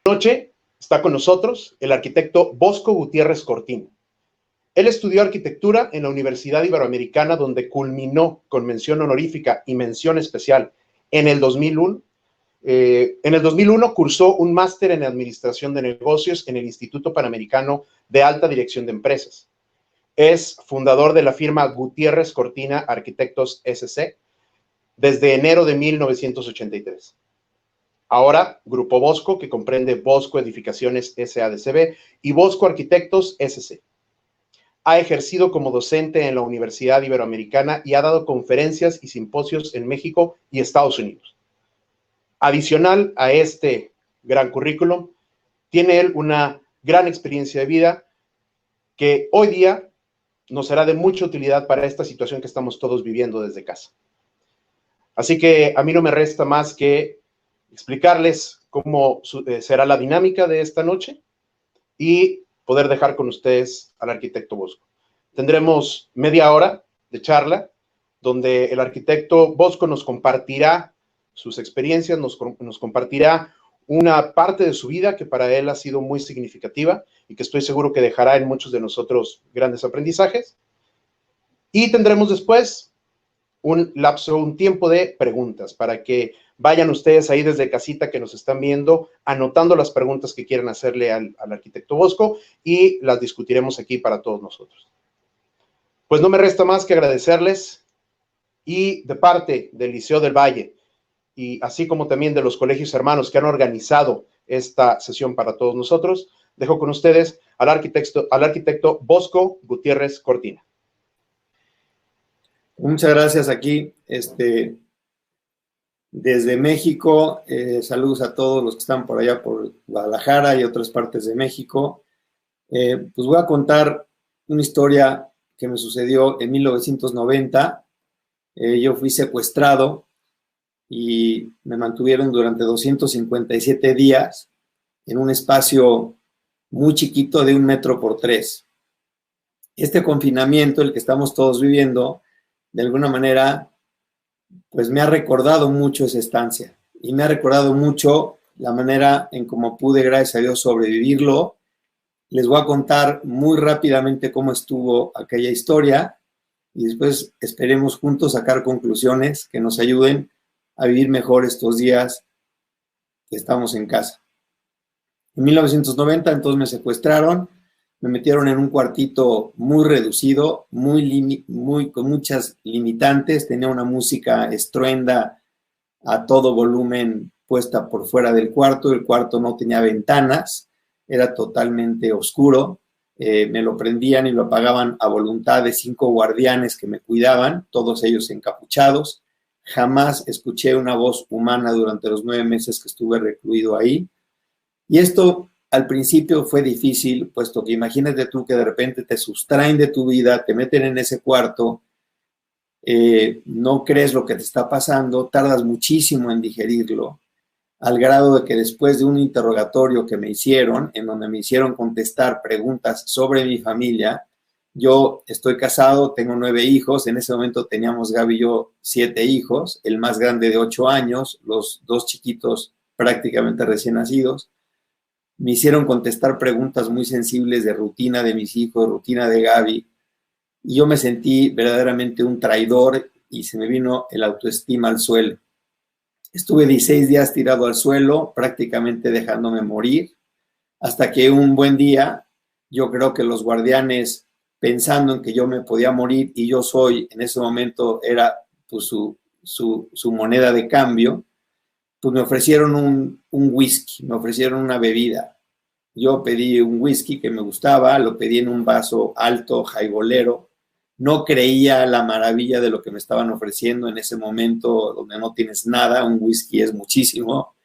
Noche está con nosotros el arquitecto Bosco Gutiérrez Cortina. Él estudió arquitectura en la Universidad Iberoamericana, donde culminó con mención honorífica y mención especial en el 2001. En el 2001 cursó un máster en Administración de Negocios en el Instituto Panamericano de Alta Dirección de Empresas. Es fundador de la firma Gutiérrez Cortina Arquitectos SC desde enero de 1983. Ahora, Grupo Bosco, que comprende Bosco Edificaciones SADCB y Bosco Arquitectos SC. Ha ejercido como docente en la Universidad Iberoamericana y ha dado conferencias y simposios en México y Estados Unidos. Adicional a este gran currículum, tiene él una gran experiencia de vida que hoy día nos será de mucha utilidad para esta situación que estamos todos viviendo desde casa. Así que a mí no me resta más que explicarles cómo será la dinámica de esta noche y poder dejar con ustedes al arquitecto Bosco. Tendremos media hora de charla donde el arquitecto Bosco nos compartirá sus experiencias, nos compartirá una parte de su vida que para él ha sido muy significativa y que estoy seguro que dejará en muchos de nosotros grandes aprendizajes. Y tendremos después un lapso, un tiempo de preguntas para que vayan ustedes ahí desde casita que nos están viendo, anotando las preguntas que quieran hacerle al arquitecto Bosco y las discutiremos aquí para todos nosotros. Pues no me resta más que agradecerles y de parte del Liceo del Valle y así como también de los colegios hermanos que han organizado esta sesión para todos nosotros, dejo con ustedes al arquitecto Bosco Gutiérrez Cortina. Muchas gracias aquí, desde México, saludos a todos los que están por allá por Guadalajara y otras partes de México. Pues voy a contar una historia que me sucedió en 1990. Yo fui secuestrado y me mantuvieron durante 257 días en un espacio muy chiquito de 1 metro por 3. Este confinamiento, el que estamos todos viviendo, de alguna manera, pues me ha recordado mucho esa estancia y me ha recordado mucho la manera en cómo pude, gracias a Dios, sobrevivirlo. Les voy a contar muy rápidamente cómo estuvo aquella historia y después esperemos juntos sacar conclusiones que nos ayuden a vivir mejor estos días que estamos en casa. En 1990, entonces me secuestraron, me metieron en un cuartito muy reducido, con muchas limitantes. Tenía una música estruenda a todo volumen puesta por fuera del cuarto. El cuarto no tenía ventanas, era totalmente oscuro. Me lo prendían y lo apagaban a voluntad de 5 guardianes que me cuidaban, todos ellos encapuchados. Jamás escuché una voz humana durante los 9 meses que estuve recluido ahí. Y esto al principio fue difícil, puesto que imagínate tú que de repente te sustraen de tu vida, te meten en ese cuarto, no crees lo que te está pasando, tardas muchísimo en digerirlo, al grado de que después de un interrogatorio que me hicieron, en donde me hicieron contestar preguntas sobre mi familia, yo estoy casado, tengo 9 hijos, en ese momento teníamos Gaby y yo 7 hijos, el más grande de 8 años, los 2 chiquitos prácticamente recién nacidos. Me hicieron contestar preguntas muy sensibles de rutina de mis hijos, rutina de Gaby, y yo me sentí verdaderamente un traidor y se me vino el autoestima al suelo. Estuve 16 días tirado al suelo, prácticamente dejándome morir, hasta que un buen día, yo creo que los guardianes, pensando en que yo me podía morir y yo en ese momento era pues, su moneda de cambio, pues me ofrecieron un whisky, me ofrecieron una bebida. Yo pedí un whisky que me gustaba, lo pedí en un vaso alto, jaibolero. No creía la maravilla de lo que me estaban ofreciendo en ese momento donde no tienes nada. Un whisky es muchísimo,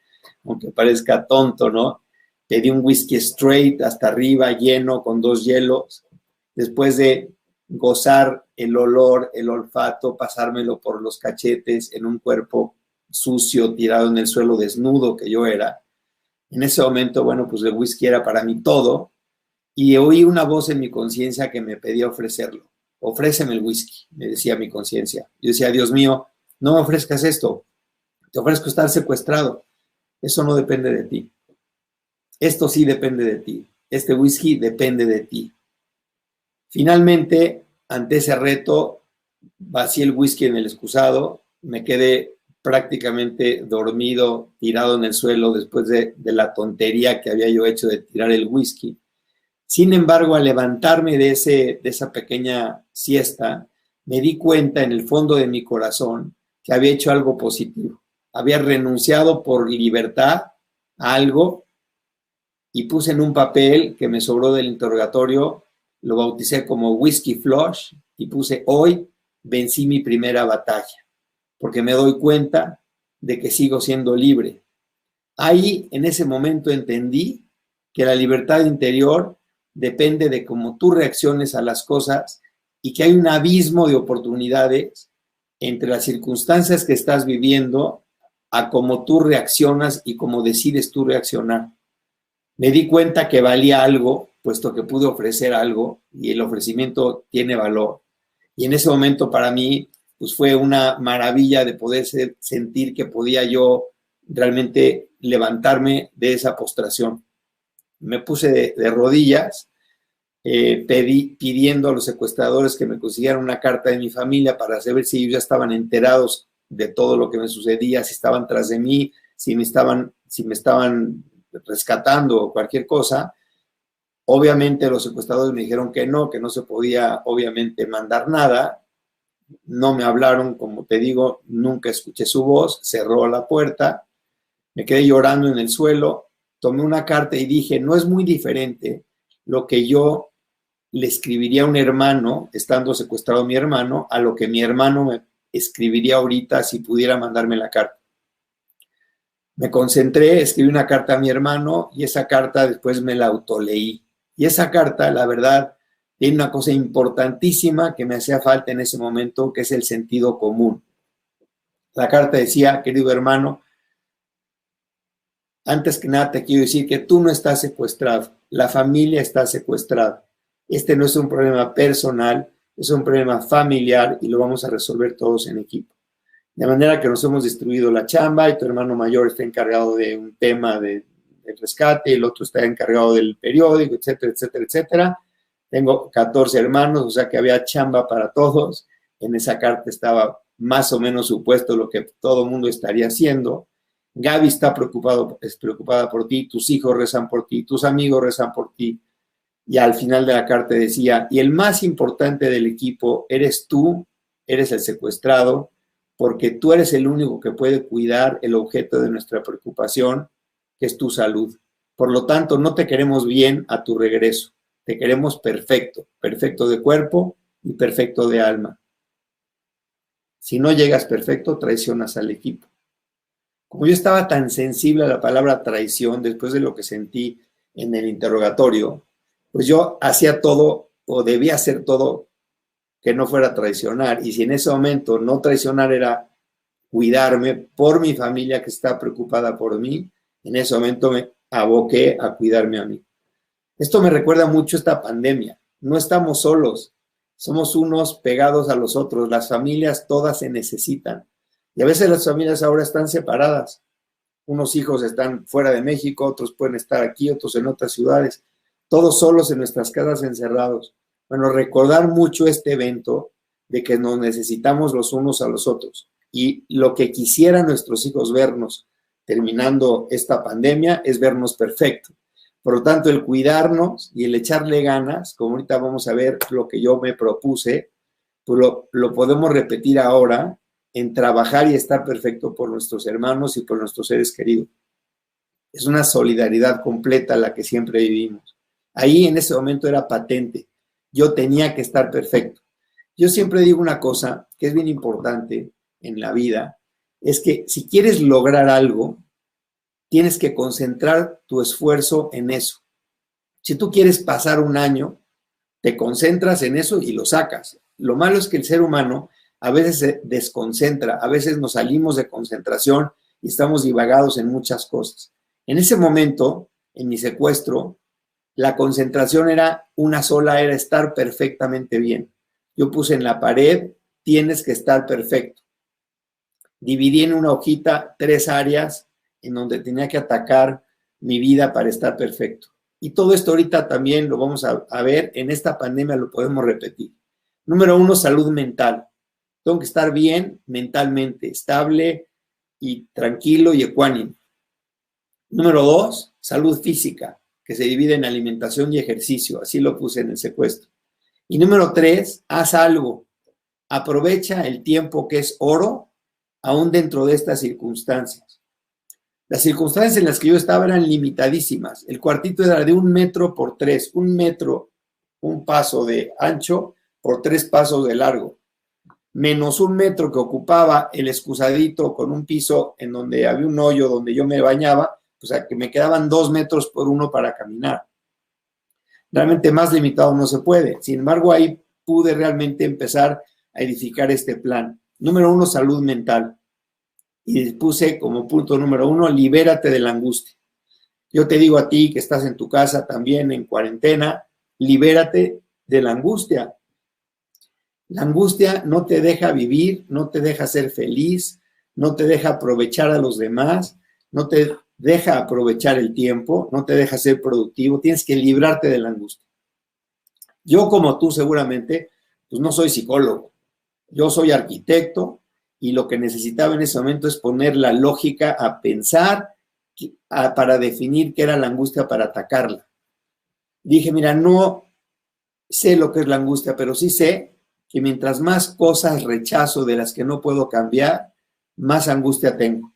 aunque parezca tonto, ¿no? Pedí un whisky straight hasta arriba, lleno, con 2 hielos. Después de gozar el olor, el olfato, pasármelo por los cachetes en un cuerpo sucio, tirado en el suelo, desnudo que yo era. En ese momento, bueno, pues el whisky era para mí todo y oí una voz en mi conciencia que me pedía ofrecerlo. Ofréceme el whisky, me decía mi conciencia. Yo decía, Dios mío, no me ofrezcas esto, te ofrezco estar secuestrado. Eso no depende de ti. esto sí depende de ti, este whisky depende de ti. Finalmente, ante ese reto, vacié el whisky en el excusado, me quedé prácticamente dormido, tirado en el suelo después de la tontería que había yo hecho de tirar el whisky. Sin embargo, al levantarme de esa pequeña siesta, me di cuenta en el fondo de mi corazón que había hecho algo positivo. Había renunciado por libertad a algo y puse en un papel que me sobró del interrogatorio, lo bauticé como Whisky Flush y puse: hoy vencí mi primera batalla, porque me doy cuenta de que sigo siendo libre. Ahí, en ese momento, entendí que la libertad interior depende de cómo tú reacciones a las cosas y que hay un abismo de oportunidades entre las circunstancias que estás viviendo a cómo tú reaccionas y cómo decides tú reaccionar. Me di cuenta que valía algo, puesto que pude ofrecer algo y el ofrecimiento tiene valor. Y en ese momento para mí, pues fue una maravilla de poder sentir que podía yo realmente levantarme de esa postración. Me puse de rodillas, pidiendo a los secuestradores que me consiguieran una carta de mi familia para saber si ellos ya estaban enterados de todo lo que me sucedía, si estaban tras de mí, si me estaban rescatando o cualquier cosa. Obviamente los secuestradores me dijeron que no se podía obviamente mandar nada. No me hablaron, como te digo, nunca escuché su voz, cerró la puerta, me quedé llorando en el suelo, tomé una carta y dije: no es muy diferente lo que yo le escribiría a un hermano, estando secuestrado mi hermano, a lo que mi hermano me escribiría ahorita si pudiera mandarme la carta. Me concentré, escribí una carta a mi hermano y esa carta después me la autoleí. Y esa carta, la verdad, tiene una cosa importantísima que me hacía falta en ese momento, que es el sentido común. La carta decía: querido hermano, antes que nada te quiero decir que tú no estás secuestrado, la familia está secuestrada. Este no es un problema personal, es un problema familiar y lo vamos a resolver todos en equipo. De manera que nos hemos distribuido la chamba y tu hermano mayor está encargado de un tema de rescate, el otro está encargado del periódico, etcétera, etcétera, etcétera. Tengo 14 hermanos, o sea que había chamba para todos. En esa carta estaba más o menos supuesto lo que todo el mundo estaría haciendo. Gaby está preocupada por ti, tus hijos rezan por ti, tus amigos rezan por ti. Y al final de la carta decía: y el más importante del equipo eres tú, eres el secuestrado, porque tú eres el único que puede cuidar el objeto de nuestra preocupación, que es tu salud. Por lo tanto, no te queremos bien a tu regreso, te queremos perfecto, perfecto de cuerpo y perfecto de alma. Si no llegas perfecto, traicionas al equipo. Como yo estaba tan sensible a la palabra traición después de lo que sentí en el interrogatorio, pues yo hacía todo o debía hacer todo que no fuera a traicionar. Y si en ese momento no traicionar era cuidarme por mi familia que está preocupada por mí, en ese momento me aboqué a cuidarme a mí. Esto me recuerda mucho esta pandemia. No estamos solos, somos unos pegados a los otros. Las familias todas se necesitan. Y a veces las familias ahora están separadas. Unos hijos están fuera de México, otros pueden estar aquí, otros en otras ciudades. Todos solos en nuestras casas encerrados. Bueno, recordar mucho este evento de que nos necesitamos los unos a los otros. Y lo que quisieran nuestros hijos vernos terminando esta pandemia es vernos perfectos. Por lo tanto, el cuidarnos y el echarle ganas, como ahorita vamos a ver lo que yo me propuse, pues lo podemos repetir ahora en trabajar y estar perfecto por nuestros hermanos y por nuestros seres queridos. Es una solidaridad completa la que siempre vivimos. Ahí en ese momento era patente. Yo tenía que estar perfecto. Yo siempre digo una cosa que es bien importante en la vida, es que si quieres lograr algo, tienes que concentrar tu esfuerzo en eso. Si tú quieres pasar un año, te concentras en eso y lo sacas. Lo malo es que el ser humano a veces se desconcentra, a veces nos salimos de concentración y estamos divagados en muchas cosas. En ese momento, en mi secuestro, la concentración era una sola, era estar perfectamente bien. Yo puse en la pared: tienes que estar perfecto. Dividí en una hojita 3 áreas en donde tenía que atacar mi vida para estar perfecto. Y todo esto ahorita también lo vamos a ver, en esta pandemia lo podemos repetir. Número 1, salud mental. Tengo que estar bien mentalmente, estable y tranquilo y ecuánime. Número 2, salud física, que se divide en alimentación y ejercicio, así lo puse en el secuestro. Y número 3, haz algo. Aprovecha el tiempo que es oro, aún dentro de estas circunstancias. Las circunstancias en las que yo estaba eran limitadísimas. El cuartito era de 1 metro por 3, 1 metro, un paso de ancho por 3 pasos de largo, menos 1 metro que ocupaba el excusadito con un piso en donde había un hoyo donde yo me bañaba, o sea, que me quedaban 2 metros por 1 para caminar. Realmente más limitado no se puede. Sin embargo, ahí pude realmente empezar a edificar este plan. Número 1, salud mental. Y puse como punto número 1, libérate de la angustia. Yo te digo a ti que estás en tu casa también en cuarentena, libérate de la angustia. La angustia no te deja vivir, no te deja ser feliz, no te deja aprovechar a los demás, no te deja aprovechar el tiempo, no te deja ser productivo. Tienes que librarte de la angustia. Yo, como tú seguramente, pues no soy psicólogo. Yo soy arquitecto y lo que necesitaba en ese momento es poner la lógica a pensar para definir qué era la angustia para atacarla. Dije, mira, no sé lo que es la angustia, pero sí sé que mientras más cosas rechazo de las que no puedo cambiar, más angustia tengo.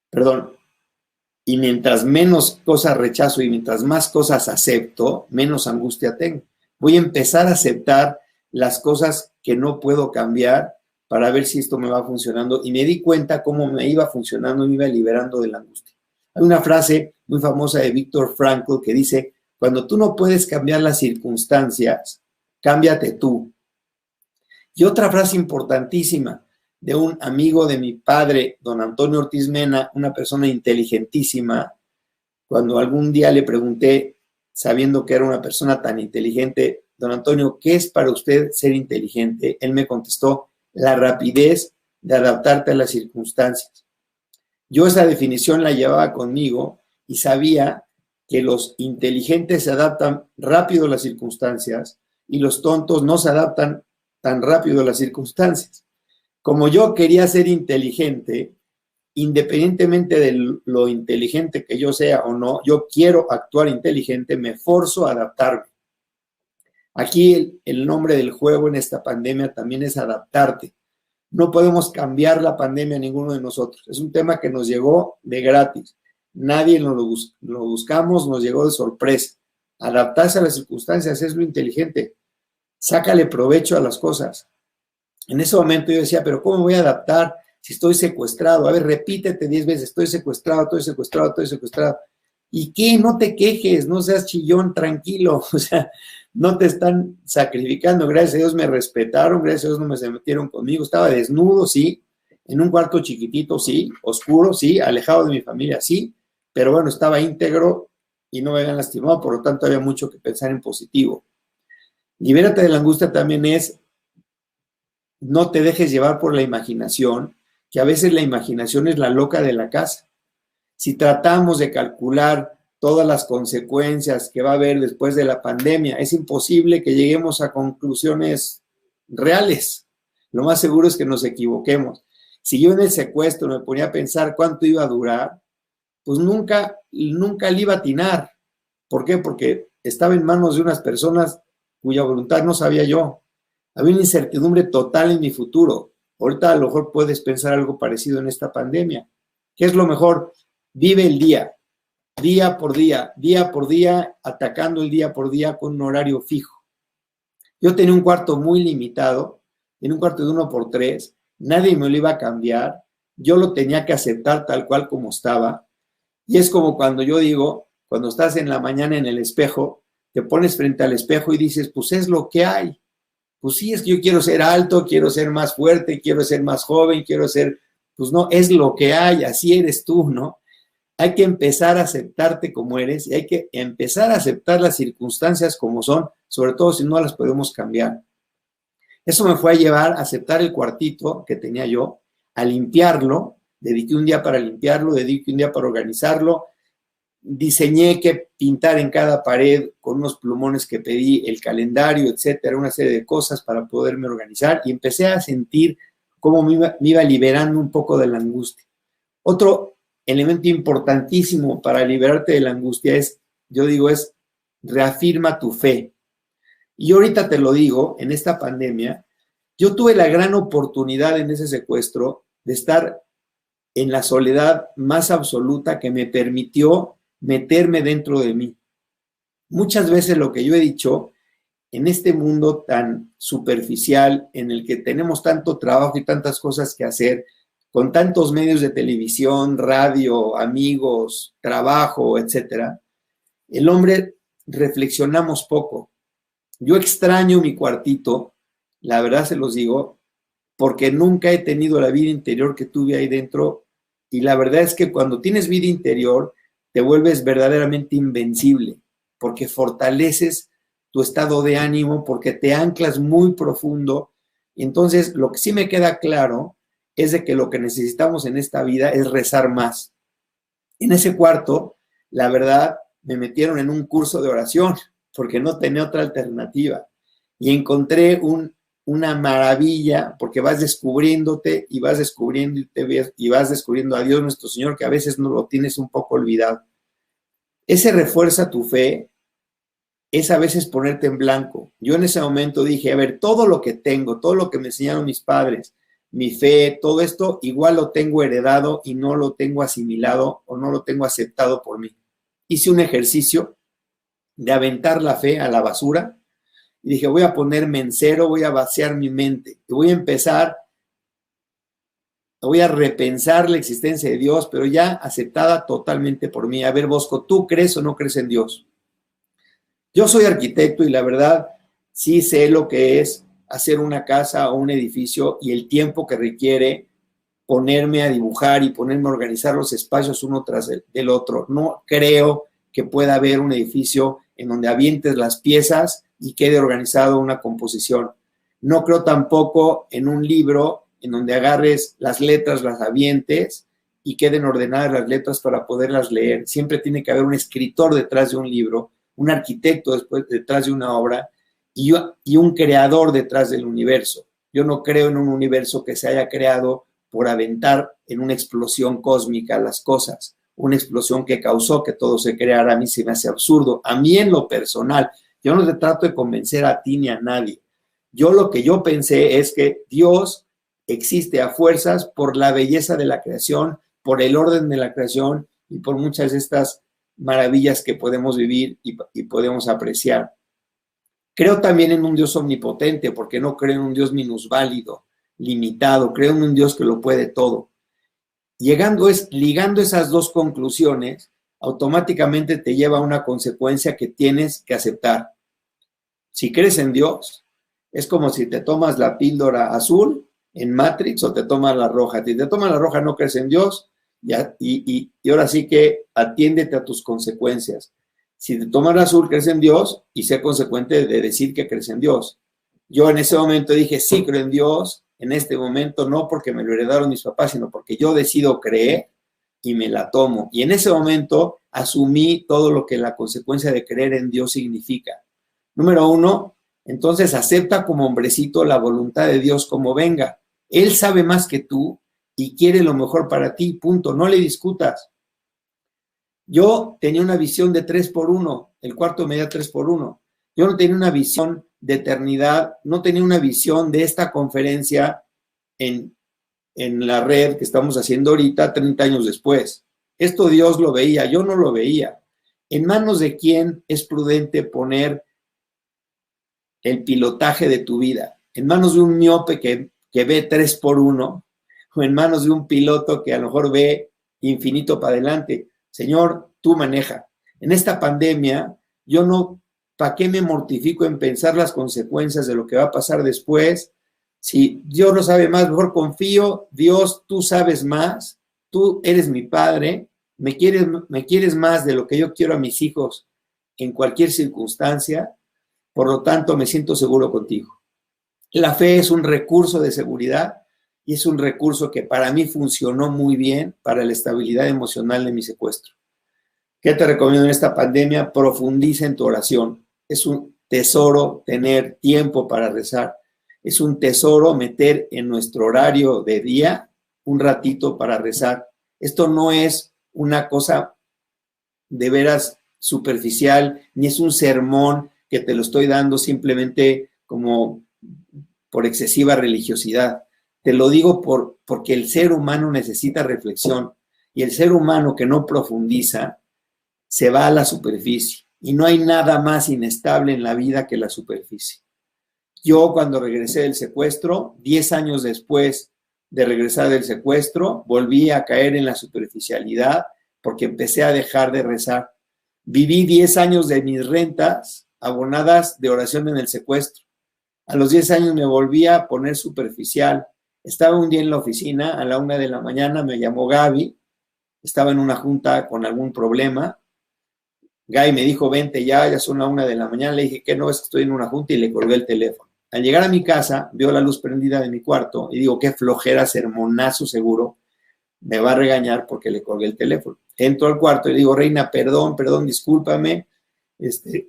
Perdón. Y mientras menos cosas rechazo y mientras más cosas acepto, menos angustia tengo. Voy a empezar a aceptar las cosas que no puedo cambiar para ver si esto me va funcionando. Y me di cuenta cómo me iba funcionando y me iba liberando de la angustia. Hay una frase muy famosa de Viktor Frankl que dice, cuando tú no puedes cambiar las circunstancias, cámbiate tú. Y otra frase importantísima de un amigo de mi padre, don Antonio Ortiz Mena, una persona inteligentísima, cuando algún día le pregunté, sabiendo que era una persona tan inteligente, don Antonio, ¿qué es para usted ser inteligente? Él me contestó, la rapidez de adaptarte a las circunstancias. Yo esa definición la llevaba conmigo y sabía que los inteligentes se adaptan rápido a las circunstancias y los tontos no se adaptan tan rápido a las circunstancias. Como yo quería ser inteligente, independientemente de lo inteligente que yo sea o no, yo quiero actuar inteligente, me forzo a adaptarme. Aquí el nombre del juego en esta pandemia también es adaptarte. No podemos cambiar la pandemia ninguno de nosotros. Es un tema que nos llegó de gratis. Nadie lo buscamos, nos llegó de sorpresa. Adaptarse a las circunstancias es lo inteligente. Sácale provecho a las cosas. En ese momento yo decía, pero ¿cómo me voy a adaptar si estoy secuestrado? A ver, repítete 10 veces, estoy secuestrado, estoy secuestrado, estoy secuestrado. ¿Y qué? No te quejes, no seas chillón, tranquilo. O sea, no te están sacrificando. Gracias a Dios me respetaron, gracias a Dios no me se metieron conmigo. Estaba desnudo, sí, en un cuarto chiquitito, sí, oscuro, sí, alejado de mi familia, sí, pero bueno, estaba íntegro y no me habían lastimado, por lo tanto había mucho que pensar en positivo. Libérate de la angustia también es no te dejes llevar por la imaginación, que a veces la imaginación es la loca de la casa. Si tratamos de calcular todas las consecuencias que va a haber después de la pandemia, es imposible que lleguemos a conclusiones reales. Lo más seguro es que nos equivoquemos. Si yo en el secuestro me ponía a pensar cuánto iba a durar, pues nunca le iba a atinar. ¿Por qué? Porque estaba en manos de unas personas cuya voluntad no sabía yo. Había una incertidumbre total en mi futuro. Ahorita a lo mejor puedes pensar algo parecido en esta pandemia. ¿Qué es lo mejor? Vive el día por día, atacando el día por día con un horario fijo. Yo tenía un cuarto muy limitado, en un cuarto de 1x3, nadie me lo iba a cambiar, yo lo tenía que aceptar tal cual como estaba. Y es como cuando yo digo, cuando estás en la mañana en el espejo, te pones frente al espejo y dices, pues es lo que hay. Pues sí, es que yo quiero ser alto, quiero ser más fuerte, quiero ser más joven, quiero ser, pues no, es lo que hay, así eres tú, ¿no? Hay que empezar a aceptarte como eres y hay que empezar a aceptar las circunstancias como son, sobre todo si no las podemos cambiar. Eso me fue a llevar a aceptar el cuartito que tenía yo, a limpiarlo, dediqué un día para limpiarlo, dediqué un día para organizarlo, diseñé que pintar en cada pared con unos plumones que pedí, el calendario, etcétera, una serie de cosas para poderme organizar y empecé a sentir cómo me iba liberando un poco de la angustia. Otro elemento importantísimo para liberarte de la angustia es, yo digo, es reafirma tu fe. Y ahorita te lo digo, en esta pandemia, yo tuve la gran oportunidad en ese secuestro de estar en la soledad más absoluta que me permitió meterme dentro de mí. Muchas veces lo que yo he dicho, en este mundo tan superficial, en el que tenemos tanto trabajo y tantas cosas que hacer, con tantos medios de televisión, radio, amigos, trabajo, etcétera, el hombre reflexionamos poco. Yo extraño mi cuartito, la verdad se los digo, porque nunca he tenido la vida interior que tuve ahí dentro, y la verdad es que cuando tienes vida interior te vuelves verdaderamente invencible, porque fortaleces tu estado de ánimo, porque te anclas muy profundo. Entonces, lo que sí me queda claro es de que lo que necesitamos en esta vida es rezar más. En ese cuarto, la verdad, me metieron en un curso de oración, porque no tenía otra alternativa, y encontré una maravilla, porque vas descubriéndote y vas descubriendo y vas descubriendo a Dios nuestro Señor, que a veces no lo tienes un poco olvidado. Ese refuerza tu fe, es a veces ponerte en blanco. Yo en ese momento dije, a ver, todo lo que tengo, todo lo que me enseñaron mis padres, mi fe, todo esto, igual lo tengo heredado y no lo tengo asimilado o no lo tengo aceptado por mí. Hice un ejercicio de aventar la fe a la basura y dije, voy a ponerme en cero, voy a vaciar mi mente y voy a empezar, voy a repensar la existencia de Dios, pero ya aceptada totalmente por mí. A ver, Bosco, ¿tú crees o no crees en Dios? Yo soy arquitecto y la verdad sí sé lo que es hacer una casa o un edificio y el tiempo que requiere ponerme a dibujar y ponerme a organizar los espacios uno tras el otro. No creo que pueda haber un edificio en donde avientes las piezas y quede organizado una composición. No creo tampoco en un libro en donde agarres las letras, las avientes y queden ordenadas las letras para poderlas leer. Siempre tiene que haber un escritor detrás de un libro, un arquitecto después detrás de una obra y un creador detrás del universo. Yo no creo en un universo que se haya creado por aventar en una explosión cósmica las cosas, una explosión que causó que todo se creara. A mí se me hace absurdo. A mí en lo personal, yo no te trato de convencer a ti ni a nadie. Yo lo que yo pensé es que Dios existe a fuerzas por la belleza de la creación, por el orden de la creación y por muchas de estas maravillas que podemos vivir y podemos apreciar. Creo también en un Dios omnipotente, porque no creo en un Dios minusválido, limitado, creo en un Dios que lo puede todo. Ligando esas dos conclusiones, automáticamente te lleva a una consecuencia que tienes que aceptar. Si crees en Dios, es como si te tomas la píldora azul en Matrix o te tomas la roja. Si te tomas la roja no crees en Dios y ahora sí que atiéndete a tus consecuencias. Si te tomas la azul, crees en Dios y sé consecuente de decir que crees en Dios. Yo en ese momento dije, sí creo en Dios, en este momento no porque me lo heredaron mis papás, sino porque yo decido creer y me la tomo. Y en ese momento asumí todo lo que la consecuencia de creer en Dios significa. Número 1, entonces acepta como hombrecito la voluntad de Dios como venga. Él sabe más que tú y quiere lo mejor para ti, punto. No le discutas. Yo tenía una visión de 3x1, el cuarto medía 3x1. Yo no tenía una visión de eternidad, no tenía una visión de esta conferencia en la red que estamos haciendo ahorita, 30 años después. Esto Dios lo veía, yo no lo veía. ¿En manos de quién es prudente poner el pilotaje de tu vida? ¿En manos de un miope que ve 3x1 o en manos de un piloto que a lo mejor ve infinito para adelante? Señor, tú maneja. En esta pandemia, yo no, ¿para qué me mortifico en pensar las consecuencias de lo que va a pasar después? Si Dios lo sabe más, mejor confío. Dios, tú sabes más, tú eres mi padre, me quieres más de lo que yo quiero a mis hijos en cualquier circunstancia, por lo tanto me siento seguro contigo. La fe es un recurso de seguridad y es un recurso que para mí funcionó muy bien para la estabilidad emocional de mi secuestro. ¿Qué te recomiendo en esta pandemia? Profundiza en tu oración. Es un tesoro tener tiempo para rezar. Es un tesoro meter en nuestro horario de día un ratito para rezar. Esto no es una cosa de veras superficial, ni es un sermón que te lo estoy dando simplemente como por excesiva religiosidad. Te lo digo porque el ser humano necesita reflexión y el ser humano que no profundiza se va a la superficie y no hay nada más inestable en la vida que la superficie. Yo cuando regresé del secuestro, 10 años después de regresar del secuestro, volví a caer en la superficialidad porque empecé a dejar de rezar. Viví 10 años de mis rentas abonadas de oración en el secuestro. A los 10 años me volví a poner superficial. Estaba un día en la oficina, a la 1 de la mañana me llamó Gaby, estaba en una junta con algún problema. Gaby me dijo, vente ya son la 1 de la mañana. Le dije, ¿qué no? Es que estoy en una junta y le colgué el teléfono. Al llegar a mi casa, veo la luz prendida de mi cuarto y digo, qué flojera, sermonazo seguro, me va a regañar porque le colgué el teléfono. Entro al cuarto y le digo, Reina, perdón, discúlpame,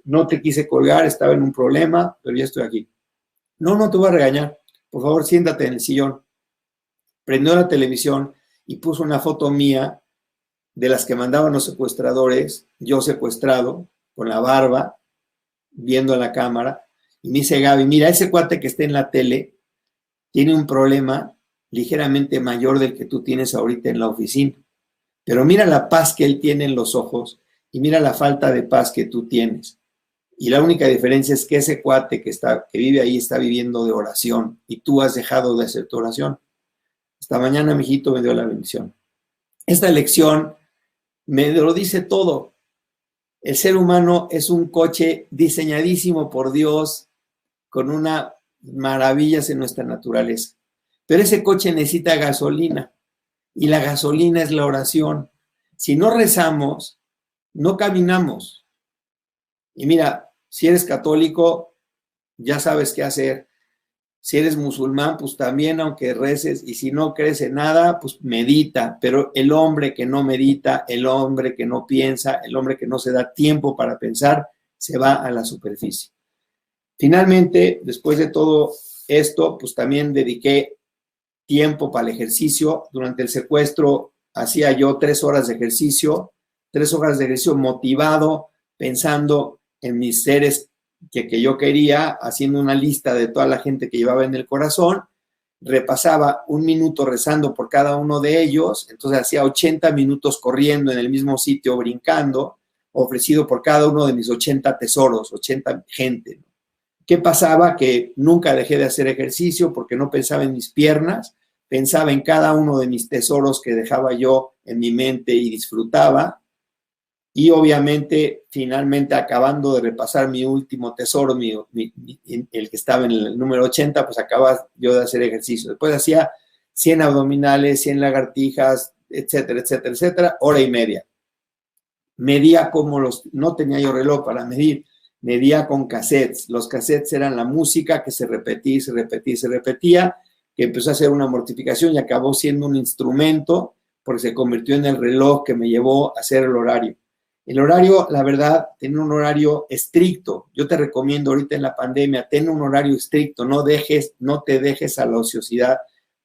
no te quise colgar, estaba en un problema, pero ya estoy aquí. No te voy a regañar, por favor, siéntate en el sillón. Prendió la televisión y puso una foto mía de las que mandaban los secuestradores, yo secuestrado, con la barba, viendo a la cámara, y me dice Gaby, mira, ese cuate que está en la tele tiene un problema ligeramente mayor del que tú tienes ahorita en la oficina, pero mira la paz que él tiene en los ojos y mira la falta de paz que tú tienes. Y la única diferencia es que ese cuate que vive ahí está viviendo de oración y tú has dejado de hacer tu oración. Esta mañana mi hijito me dio la bendición. Esta lección me lo dice todo. El ser humano es un coche diseñadísimo por Dios con unas maravillas en nuestra naturaleza. Pero ese coche necesita gasolina y la gasolina es la oración. Si no rezamos, no caminamos. Y mira, si eres católico, ya sabes qué hacer. Si eres musulmán, pues también, aunque reces, y si no crees en nada, pues medita. Pero el hombre que no medita, el hombre que no piensa, el hombre que no se da tiempo para pensar, se va a la superficie. Finalmente, después de todo esto, pues también dediqué tiempo para el ejercicio. Durante el secuestro hacía yo 3 horas de ejercicio motivado, pensando en mis seres que yo quería, haciendo una lista de toda la gente que llevaba en el corazón, repasaba 1 minuto rezando por cada uno de ellos, entonces hacía 80 minutos corriendo en el mismo sitio, brincando, ofrecido por cada uno de mis 80 tesoros, 80 gente. ¿Qué pasaba? Que nunca dejé de hacer ejercicio porque no pensaba en mis piernas, pensaba en cada uno de mis tesoros que dejaba yo en mi mente y disfrutaba. Y obviamente, finalmente, acabando de repasar mi último tesoro, el que estaba en el número 80, pues acababa yo de hacer ejercicio. Después hacía 100 abdominales, 100 lagartijas, etcétera, etcétera, etcétera, 1 hora y media. Medía no tenía yo reloj para medir, medía con cassettes. Los cassettes eran la música que se repetía y se repetía y se repetía, que empezó a ser una mortificación y acabó siendo un instrumento porque se convirtió en el reloj que me llevó a hacer el horario. El horario, la verdad, tener un horario estricto. Yo te recomiendo ahorita en la pandemia, ten un horario estricto, no te dejes a la ociosidad,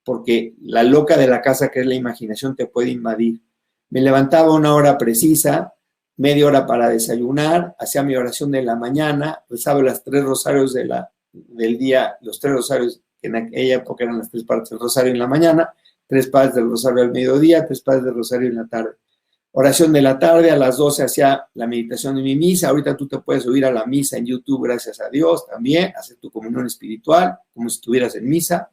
porque la loca de la casa, que es la imaginación, te puede invadir. Me levantaba 1 hora precisa, media hora para desayunar, hacía mi oración de la mañana, rezaba las 3 rosarios del día, los 3 rosarios, que en aquella época eran las 3 partes del rosario en la mañana, 3 partes del rosario al mediodía, 3 partes del rosario en la tarde. Oración de la tarde, a las 12 hacía la meditación de mi misa. Ahorita tú te puedes subir a la misa en YouTube, gracias a Dios, también, hacer tu comunión espiritual, como si estuvieras en misa.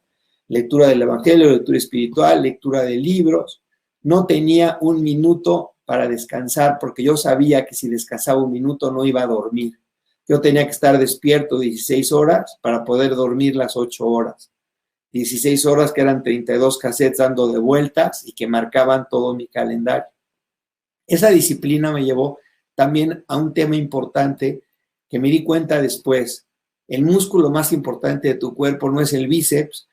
Lectura del Evangelio, lectura espiritual, lectura de libros. No tenía 1 minuto para descansar, porque yo sabía que si descansaba 1 minuto no iba a dormir. Yo tenía que estar despierto 16 horas para poder dormir las 8 horas. 16 horas que eran 32 cassettes dando de vueltas y que marcaban todo mi calendario. Esa disciplina me llevó también a un tema importante que me di cuenta después. El músculo más importante de tu cuerpo no es el bíceps,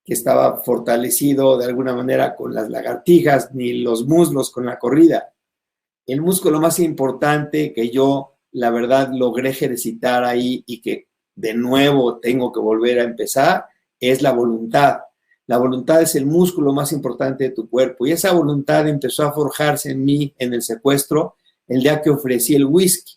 que estaba fortalecido de alguna manera con las lagartijas, ni los muslos con la corrida. el músculo más importante que yo, la verdad, logré ejercitar ahí y que de nuevo tengo que volver a empezar, es la voluntad. La voluntad es el músculo más importante de tu cuerpo y esa voluntad empezó a forjarse en mí en el secuestro el día que ofrecí el whisky.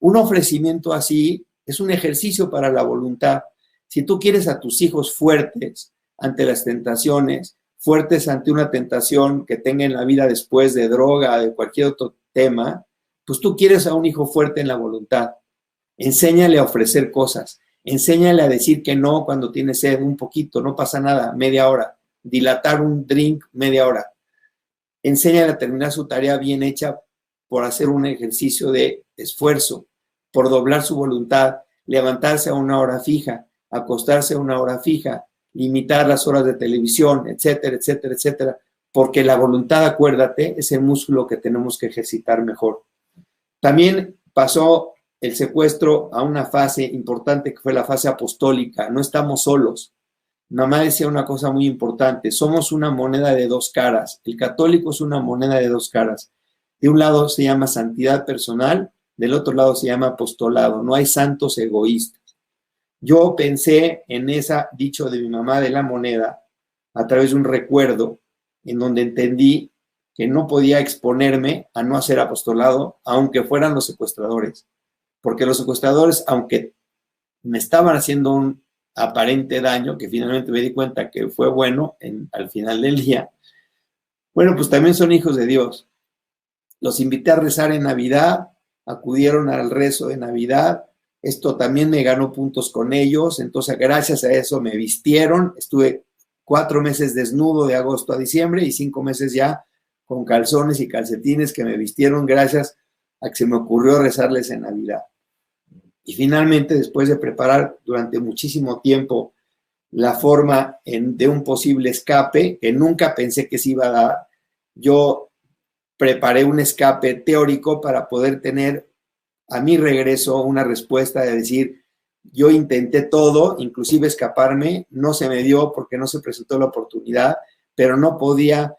Un ofrecimiento así es un ejercicio para la voluntad. Si tú quieres a tus hijos fuertes ante las tentaciones, fuertes ante una tentación que tenga en la vida después de droga, de cualquier otro tema, pues tú quieres a un hijo fuerte en la voluntad. Enséñale a ofrecer cosas. Enséñale a decir que no cuando tiene sed, un poquito, no pasa nada, media hora. Dilatar un drink, media hora. Enséñale a terminar su tarea bien hecha por hacer un ejercicio de esfuerzo, por doblar su voluntad, levantarse a una hora fija, acostarse a una hora fija, limitar las horas de televisión, etcétera, etcétera, etcétera. Porque la voluntad, acuérdate, es el músculo que tenemos que ejercitar mejor. También pasó el secuestro a una fase importante que fue la fase apostólica. No estamos solos. Mamá decía una cosa muy importante, somos una moneda de dos caras. El católico es una moneda de dos caras. De un lado se llama santidad personal, del otro lado se llama apostolado. No hay santos egoístas. Yo pensé en ese dicho de mi mamá de la moneda a través de un recuerdo en donde entendí que no podía exponerme a no hacer apostolado, aunque fueran los secuestradores. Porque los secuestradores, aunque me estaban haciendo un aparente daño, que finalmente me di cuenta que fue bueno al final del día, bueno, pues también son hijos de Dios. Los invité a rezar en Navidad, acudieron al rezo de Navidad, esto también me ganó puntos con ellos, entonces gracias a eso me vistieron, estuve 4 meses desnudo de agosto a diciembre y 5 meses ya con calzones y calcetines que me vistieron gracias a que se me ocurrió rezarles en Navidad. Y finalmente, después de preparar durante muchísimo tiempo la forma de un posible escape, que nunca pensé que se iba a dar, yo preparé un escape teórico para poder tener a mi regreso una respuesta de decir, yo intenté todo, inclusive escaparme, no se me dio porque no se presentó la oportunidad, pero no podía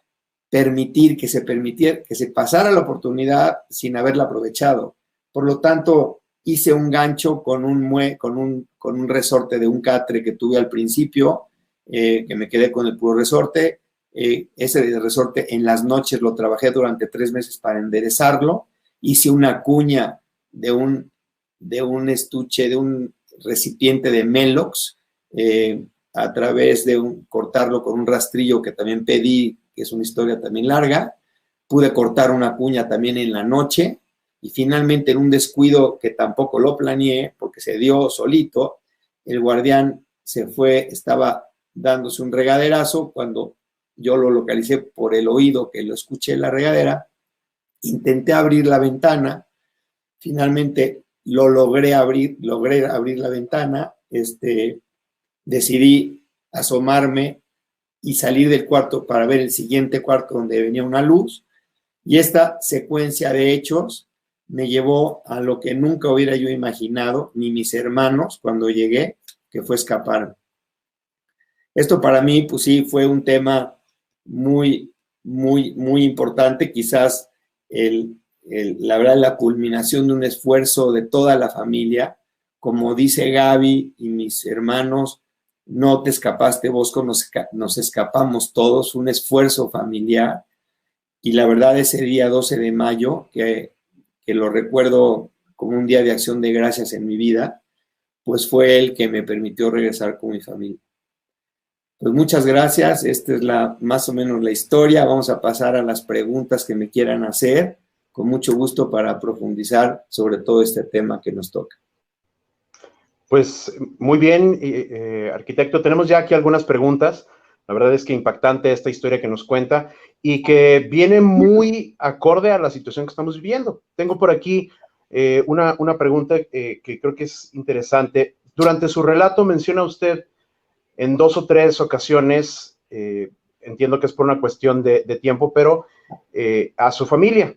permitir que se pasara la oportunidad sin haberla aprovechado. Por lo tanto, hice un gancho con un resorte de un catre que tuve al principio, que me quedé con el puro resorte. Ese resorte en las noches lo trabajé durante 3 meses para enderezarlo. Hice una cuña de un estuche, de un recipiente de Melox, a través de cortarlo con un rastrillo que también pedí, que es una historia también larga. Pude cortar una cuña también en la noche. Y finalmente, en un descuido que tampoco lo planeé, porque se dio solito, el guardián se fue, estaba dándose un regaderazo. Cuando yo lo localicé por el oído, que lo escuché en la regadera, intenté abrir la ventana. Finalmente logré abrir la ventana. Decidí asomarme y salir del cuarto para ver el siguiente cuarto donde venía una luz. Y esta secuencia de hechos me llevó a lo que nunca hubiera yo imaginado, ni mis hermanos, cuando llegué, que fue escapar. Esto para mí, pues sí, fue un tema muy, muy, muy importante. Quizás, la verdad, la culminación de un esfuerzo de toda la familia. Como dice Gaby y mis hermanos, no te escapaste, Bosco, nos escapamos todos, un esfuerzo familiar. Y la verdad, ese día 12 de mayo, que lo recuerdo como un día de acción de gracias en mi vida, pues fue el que me permitió regresar con mi familia. Pues muchas gracias, esta es más o menos la historia. Vamos a pasar a las preguntas que me quieran hacer, con mucho gusto para profundizar sobre todo este tema que nos toca. Pues muy bien, arquitecto, tenemos ya aquí algunas preguntas. La verdad es que impactante esta historia que nos cuenta y que viene muy acorde a la situación que estamos viviendo. Tengo por aquí una pregunta que creo que es interesante. Durante su relato menciona usted en 2 o 3 ocasiones, entiendo que es por una cuestión de tiempo, pero a su familia.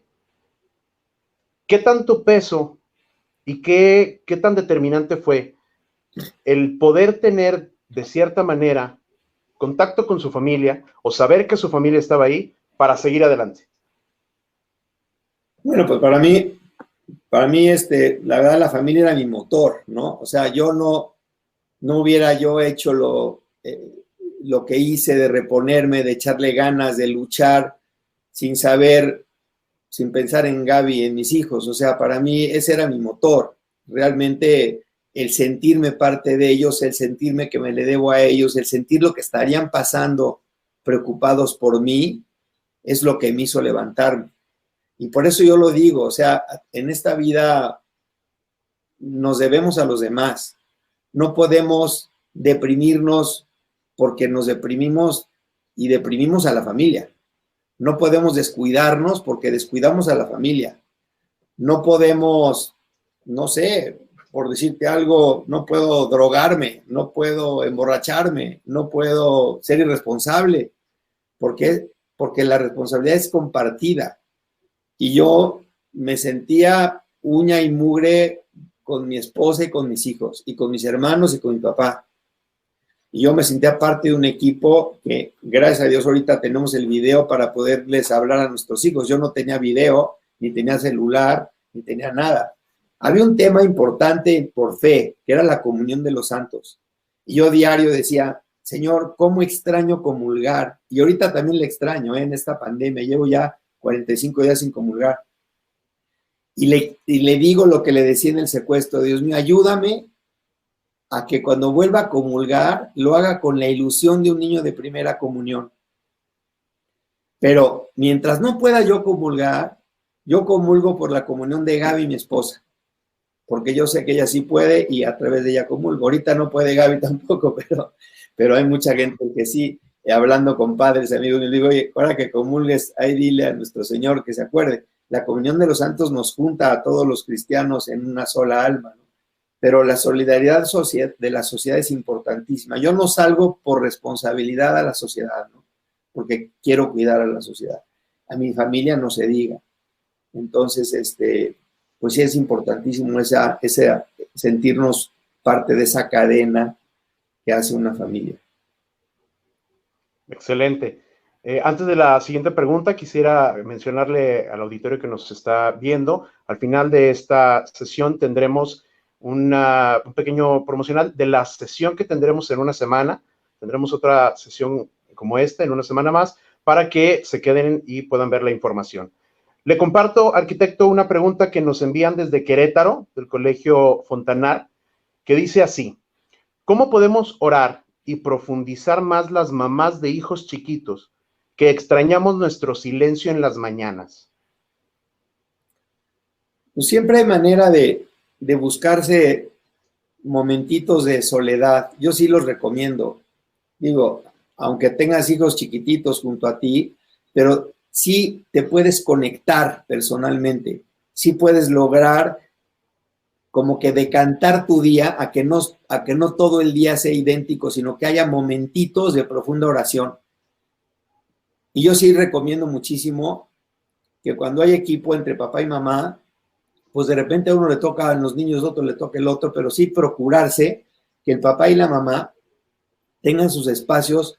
¿Qué tanto peso y qué tan determinante fue el poder tener de cierta manera contacto con su familia o saber que su familia estaba ahí para seguir adelante? Bueno, pues para mí, la verdad, la familia era mi motor, ¿no? O sea, yo no hubiera yo hecho lo que hice de reponerme, de echarle ganas, de luchar sin saber, sin pensar en Gaby, en mis hijos. O sea, para mí ese era mi motor. Realmente el sentirme parte de ellos, el sentirme que me le debo a ellos, el sentir lo que estarían pasando preocupados por mí, es lo que me hizo levantarme. Y por eso yo lo digo, o sea, en esta vida nos debemos a los demás. No podemos deprimirnos porque nos deprimimos y deprimimos a la familia. No podemos descuidarnos porque descuidamos a la familia. No podemos, no sé, por decirte algo, no puedo drogarme, no puedo emborracharme, no puedo ser irresponsable. ¿Por qué? Porque la responsabilidad es compartida. Y yo me sentía uña y mugre con mi esposa y con mis hijos, y con mis hermanos y con mi papá. Y yo me sentía parte de un equipo que, gracias a Dios, ahorita tenemos el video para poderles hablar a nuestros hijos. Yo no tenía video, ni tenía celular, ni tenía nada. Había un tema importante por fe, que era la comunión de los santos. Y yo diario decía, Señor, ¿cómo extraño comulgar? Y ahorita también le extraño, en esta pandemia. Llevo ya 45 días sin comulgar. Y le digo lo que le decía en el secuestro: Dios mío, ayúdame a que cuando vuelva a comulgar, lo haga con la ilusión de un niño de primera comunión. Pero mientras no pueda yo comulgar, yo comulgo por la comunión de Gaby, mi esposa, porque yo sé que ella sí puede y a través de ella comulgo. Ahorita no puede Gaby tampoco, pero hay mucha gente que sí. Hablando con padres, amigos, les digo, oye, ahora que comulgues, ahí dile a nuestro Señor que se acuerde. La comunión de los santos nos junta a todos los cristianos en una sola alma, ¿no? Pero la solidaridad de la sociedad es importantísima. Yo no salgo por responsabilidad a la sociedad, ¿no? Porque quiero cuidar a la sociedad. A mi familia no se diga. Entonces, pues sí es importantísimo ese sentirnos parte de esa cadena que hace una familia. Excelente. Antes de la siguiente pregunta, quisiera mencionarle al auditorio que nos está viendo, al final de esta sesión tendremos un pequeño promocional de la sesión que tendremos en una semana. Tendremos otra sesión como esta en una semana más para que se queden y puedan ver la información. Le comparto, arquitecto, una pregunta que nos envían desde Querétaro, del Colegio Fontanar, que dice así: ¿cómo podemos orar y profundizar más las mamás de hijos chiquitos que extrañamos nuestro silencio en las mañanas? Pues siempre hay manera de buscarse momentitos de soledad. Yo sí los recomiendo. Digo, aunque tengas hijos chiquititos junto a ti, pero sí te puedes conectar personalmente. Sí puedes lograr como que decantar tu día a que no todo el día sea idéntico, sino que haya momentitos de profunda oración. Y yo sí recomiendo muchísimo que cuando hay equipo entre papá y mamá, pues de repente a uno le toca a los niños, a otro le toca el otro, pero sí procurarse que el papá y la mamá tengan sus espacios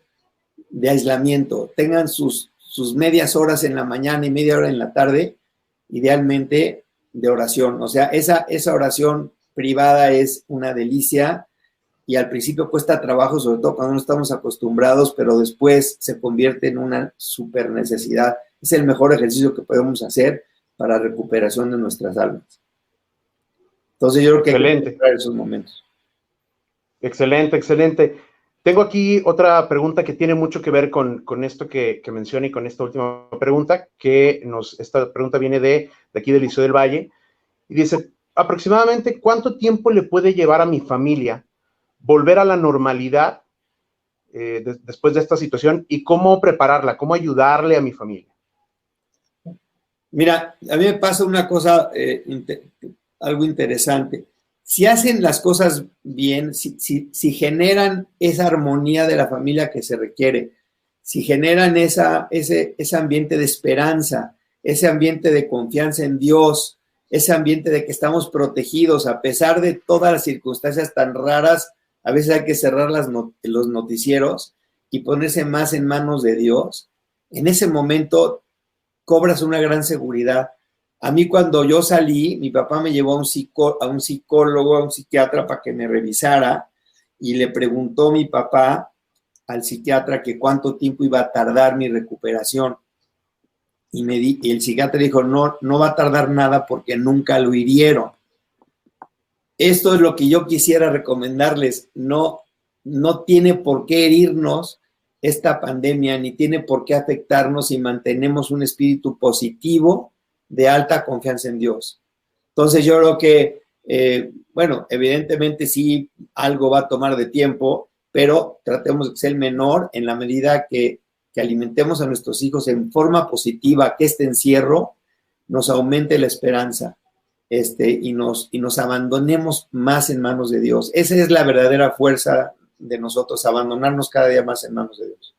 de aislamiento, tengan sus medias horas en la mañana y media hora en la tarde, idealmente de oración. O sea, esa oración privada es una delicia y al principio cuesta trabajo, sobre todo cuando no estamos acostumbrados, pero después se convierte en una super necesidad. Es el mejor ejercicio que podemos hacer para recuperación de nuestras almas. Entonces yo creo que hay que encontrar esos momentos. Excelente, excelente. Tengo aquí otra pregunta que tiene mucho que ver con esto que menciona y con esta última pregunta, esta pregunta viene de aquí del Liceo del Valle, y dice: aproximadamente, ¿cuánto tiempo le puede llevar a mi familia volver a la normalidad después de esta situación, y cómo prepararla, cómo ayudarle a mi familia? Mira, a mí me pasa una cosa, algo interesante. Si hacen las cosas bien, si generan esa armonía de la familia que se requiere, si generan ese ambiente de esperanza, ese ambiente de confianza en Dios, ese ambiente de que estamos protegidos a pesar de todas las circunstancias tan raras, a veces hay que cerrar los noticieros y ponerse más en manos de Dios. En ese momento cobras una gran seguridad, A mí cuando yo salí, mi papá me llevó a un psicólogo, a un psiquiatra para que me revisara y le preguntó mi papá al psiquiatra que cuánto tiempo iba a tardar mi recuperación. Y el psiquiatra dijo, no, no va a tardar nada porque nunca lo hirieron. Esto es lo que yo quisiera recomendarles. No tiene por qué herirnos esta pandemia, ni tiene por qué afectarnos si mantenemos un espíritu positivo de alta confianza en Dios. Entonces yo creo que, bueno, evidentemente sí, algo va a tomar de tiempo, pero tratemos de ser menor en la medida que alimentemos a nuestros hijos en forma positiva, que este encierro nos aumente la esperanza y nos abandonemos más en manos de Dios. Esa es la verdadera fuerza de nosotros, abandonarnos cada día más en manos de Dios.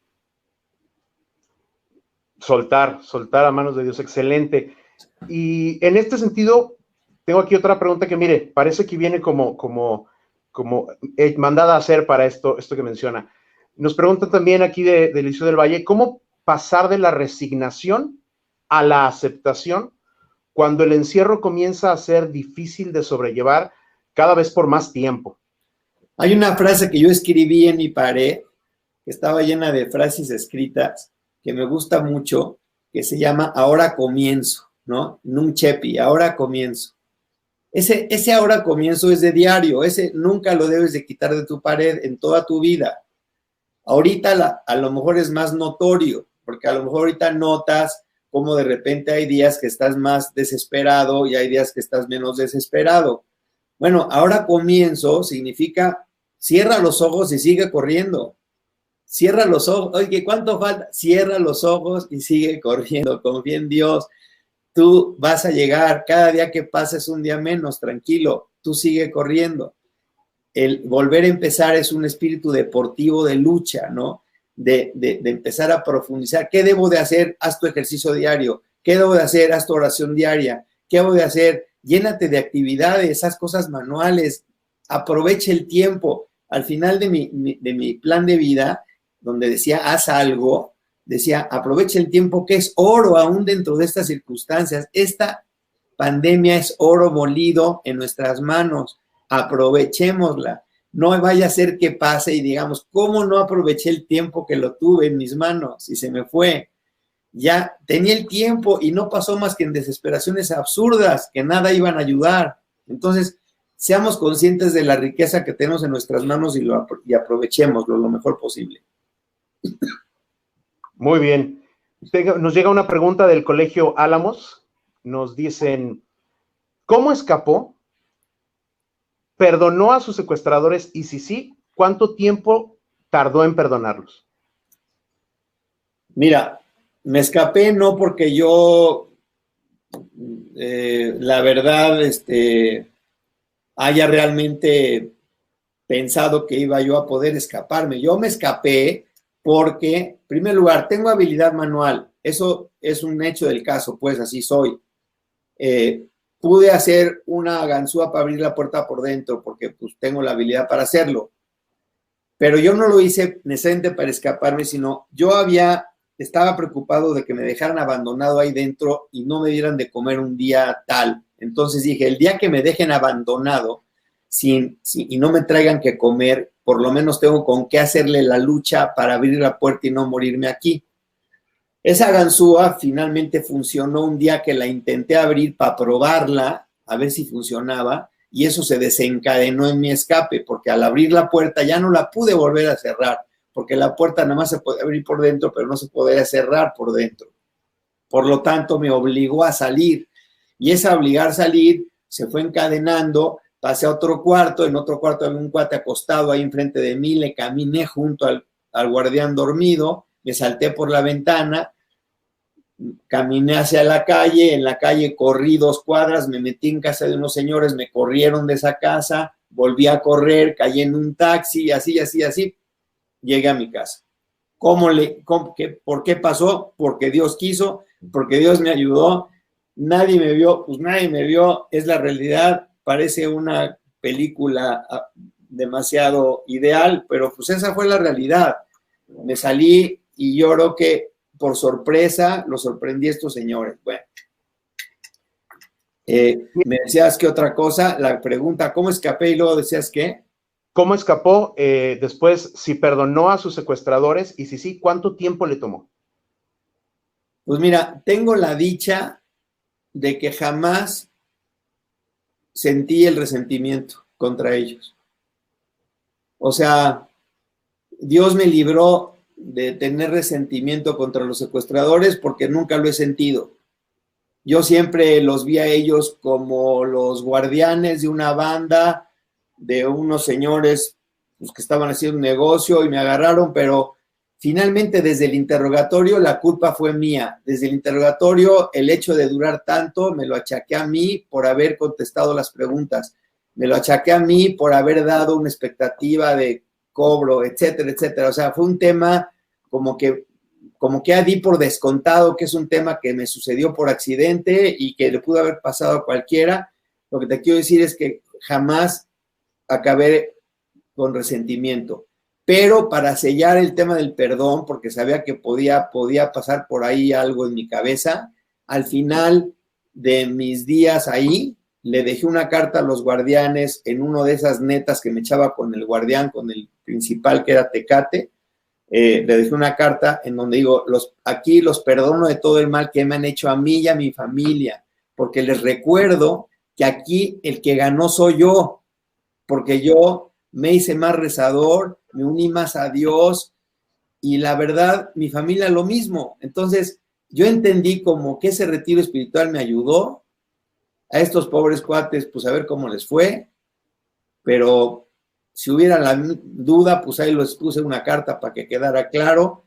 Soltar a manos de Dios, excelente. Y en este sentido, tengo aquí otra pregunta que, mire, parece que viene como mandada a hacer para esto que menciona. Nos preguntan también aquí de Eliseo del Valle, ¿cómo pasar de la resignación a la aceptación cuando el encierro comienza a ser difícil de sobrellevar cada vez por más tiempo? Hay una frase que yo escribí en mi pared, que estaba llena de frases escritas, que me gusta mucho, que se llama ahora comienzo, ¿no? Nun chepi, ahora comienzo. Ese ahora comienzo es de diario, ese nunca lo debes de quitar de tu pared en toda tu vida. Ahorita a lo mejor es más notorio, porque a lo mejor ahorita notas cómo de repente hay días que estás más desesperado y hay días que estás menos desesperado. Bueno, ahora comienzo significa cierra los ojos y sigue corriendo. Cierra los ojos. Oye, ¿cuánto falta? Cierra los ojos y sigue corriendo. Confía en Dios. Tú vas a llegar. Cada día que pases un día menos, tranquilo. Tú sigue corriendo. El volver a empezar es un espíritu deportivo de lucha, ¿no? De empezar a profundizar. ¿Qué debo de hacer? Haz tu ejercicio diario. ¿Qué debo de hacer? Haz tu oración diaria. ¿Qué debo de hacer? Llénate de actividades, haz cosas manuales. Aproveche el tiempo. Al final de mi plan de vida, donde decía, haz algo, decía, aproveche el tiempo, que es oro aún dentro de estas circunstancias. Esta pandemia es oro molido en nuestras manos. Aprovechémosla. No vaya a ser que pase y digamos, ¿cómo no aproveché el tiempo que lo tuve en mis manos y se me fue? Ya tenía el tiempo y no pasó más que en desesperaciones absurdas que nada iban a ayudar. Entonces, seamos conscientes de la riqueza que tenemos en nuestras manos y aprovechémoslo lo mejor posible. Muy bien. Nos llega una pregunta del Colegio Álamos. Nos dicen, ¿cómo escapó? ¿Perdonó a sus secuestradores? Y si sí, ¿cuánto tiempo tardó en perdonarlos? Mira, me escapé no porque yo, la verdad, haya realmente pensado que iba yo a poder escaparme. Yo me escapé porque, en primer lugar, tengo habilidad manual. Eso es un hecho del caso, pues así soy. Pude hacer una ganzúa para abrir la puerta por dentro porque pues tengo la habilidad para hacerlo. Pero yo no lo hice necesariamente para escaparme, sino yo estaba preocupado de que me dejaran abandonado ahí dentro y no me dieran de comer un día tal. Entonces dije, el día que me dejen abandonado y no me traigan que comer, por lo menos tengo con qué hacerle la lucha para abrir la puerta y no morirme aquí. Esa ganzúa finalmente funcionó un día que la intenté abrir para probarla, a ver si funcionaba, y eso se desencadenó en mi escape, porque al abrir la puerta ya no la pude volver a cerrar, porque la puerta nada más se puede abrir por dentro, pero no se podía cerrar por dentro. Por lo tanto, me obligó a salir, y esa obligar a salir se fue encadenando. Pasé a otro cuarto, en otro cuarto había un cuate acostado ahí enfrente de mí, le caminé junto al guardián dormido, me salté por la ventana, caminé hacia la calle, en la calle corrí 2 cuadras, me metí en casa de unos señores, me corrieron de esa casa, volví a correr, caí en un taxi, así, llegué a mi casa. ¿Por qué pasó? Porque Dios quiso, porque Dios me ayudó, nadie me vio, pues nadie me vio, es la realidad, parece una película demasiado ideal, pero pues esa fue la realidad. Me salí y yo creo que por sorpresa los sorprendí a estos señores. Bueno, Me decías que otra cosa, la pregunta, ¿cómo escapé? Y luego decías ¿qué? ¿Cómo escapó? Después, si perdonó a sus secuestradores y si sí, ¿cuánto tiempo le tomó? Pues mira, tengo la dicha de que jamás sentí el resentimiento contra ellos. O sea, Dios me libró de tener resentimiento contra los secuestradores porque nunca lo he sentido. Yo siempre los vi a ellos como los guardianes de una banda, de unos señores pues, que estaban haciendo un negocio y me agarraron, pero finalmente desde el interrogatorio la culpa fue mía. Desde el interrogatorio el hecho de durar tanto me lo achaqué a mí por haber contestado las preguntas. Me lo achaqué a mí por haber dado una expectativa de cobro, etcétera, etcétera. O sea, fue un tema como que di por descontado que es un tema que me sucedió por accidente y que le pudo haber pasado a cualquiera. Lo que te quiero decir es que jamás acabé con resentimiento. Pero para sellar el tema del perdón, porque sabía que podía pasar por ahí algo en mi cabeza, al final de mis días ahí, le dejé una carta a los guardianes en una de esas netas que me echaba con el guardián, con el principal que era Tecate. Le dejé una carta en donde digo, aquí los perdono de todo el mal que me han hecho a mí y a mi familia, porque les recuerdo que aquí el que ganó soy yo, porque yo me hice más rezador, me uní más a Dios y la verdad, mi familia lo mismo. Entonces, yo entendí como que ese retiro espiritual me ayudó a estos pobres cuates, pues a ver cómo les fue, pero si hubiera la duda, pues ahí les puse una carta para que quedara claro,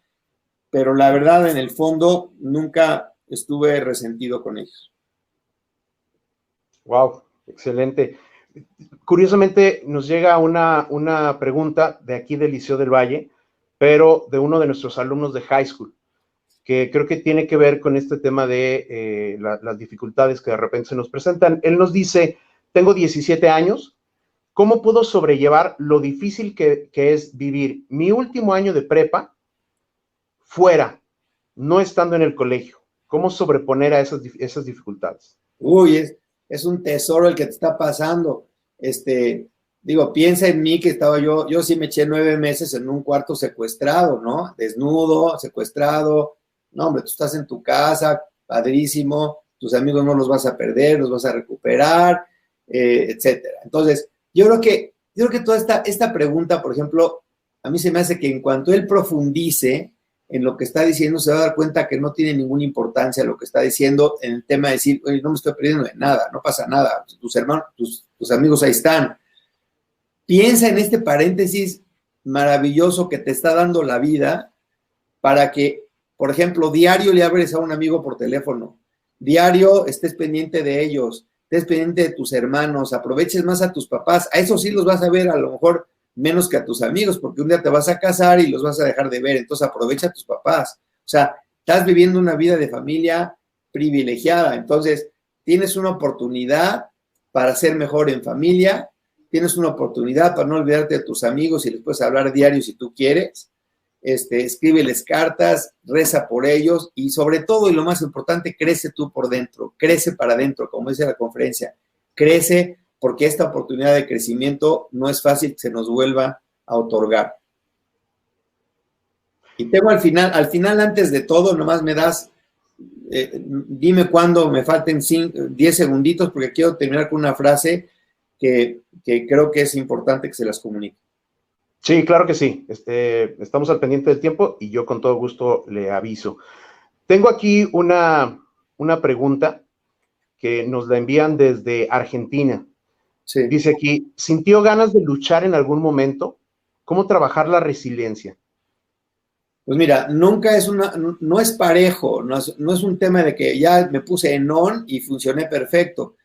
pero la verdad, en el fondo, nunca estuve resentido con ellos. Wow, excelente. Curiosamente, nos llega una pregunta de aquí del Liceo del Valle, pero de uno de nuestros alumnos de high school, que creo que tiene que ver con este tema de las dificultades que de repente se nos presentan. Él nos dice, tengo 17 años, ¿cómo puedo sobrellevar lo difícil que es vivir mi último año de prepa fuera, no estando en el colegio? ¿Cómo sobreponer a esas dificultades? Uy, es un tesoro el que te está pasando. Digo, piensa en mí que estaba yo sí me eché 9 meses en un cuarto secuestrado, ¿no? Desnudo, secuestrado. No, hombre, tú estás en tu casa, padrísimo, tus amigos no los vas a perder, los vas a recuperar, etcétera. Entonces, yo creo que toda esta pregunta, por ejemplo, a mí se me hace que en cuanto él profundice en lo que está diciendo, se va a dar cuenta que no tiene ninguna importancia lo que está diciendo en el tema de decir, oye, no me estoy perdiendo de nada, no pasa nada, tus hermanos, tus amigos ahí están. Piensa en este paréntesis maravilloso que te está dando la vida para que, por ejemplo, diario le hables a un amigo por teléfono, diario estés pendiente de ellos, estés pendiente de tus hermanos, aproveches más a tus papás, a esos sí los vas a ver a lo mejor menos que a tus amigos, porque un día te vas a casar y los vas a dejar de ver, entonces aprovecha a tus papás. O sea, estás viviendo una vida de familia privilegiada, entonces tienes una oportunidad para ser mejor en familia, tienes una oportunidad para no olvidarte de tus amigos y les puedes hablar diario si tú quieres, escríbeles cartas, reza por ellos y sobre todo, y lo más importante, crece tú por dentro, crece para adentro, como dice la conferencia, crece porque esta oportunidad de crecimiento no es fácil que se nos vuelva a otorgar. Y tengo al final, antes de todo, nomás me das, dime cuándo me falten 10 segunditos, porque quiero terminar con una frase que creo que es importante que se las comunique. Sí, claro que sí. Estamos al pendiente del tiempo y yo con todo gusto le aviso. Tengo aquí una pregunta que nos la envían desde Argentina. Sí. Dice aquí, ¿sintió ganas de luchar en algún momento? ¿Cómo trabajar la resiliencia? Pues mira, no es parejo, no es un tema de que ya me puse en on y funcioné perfecto.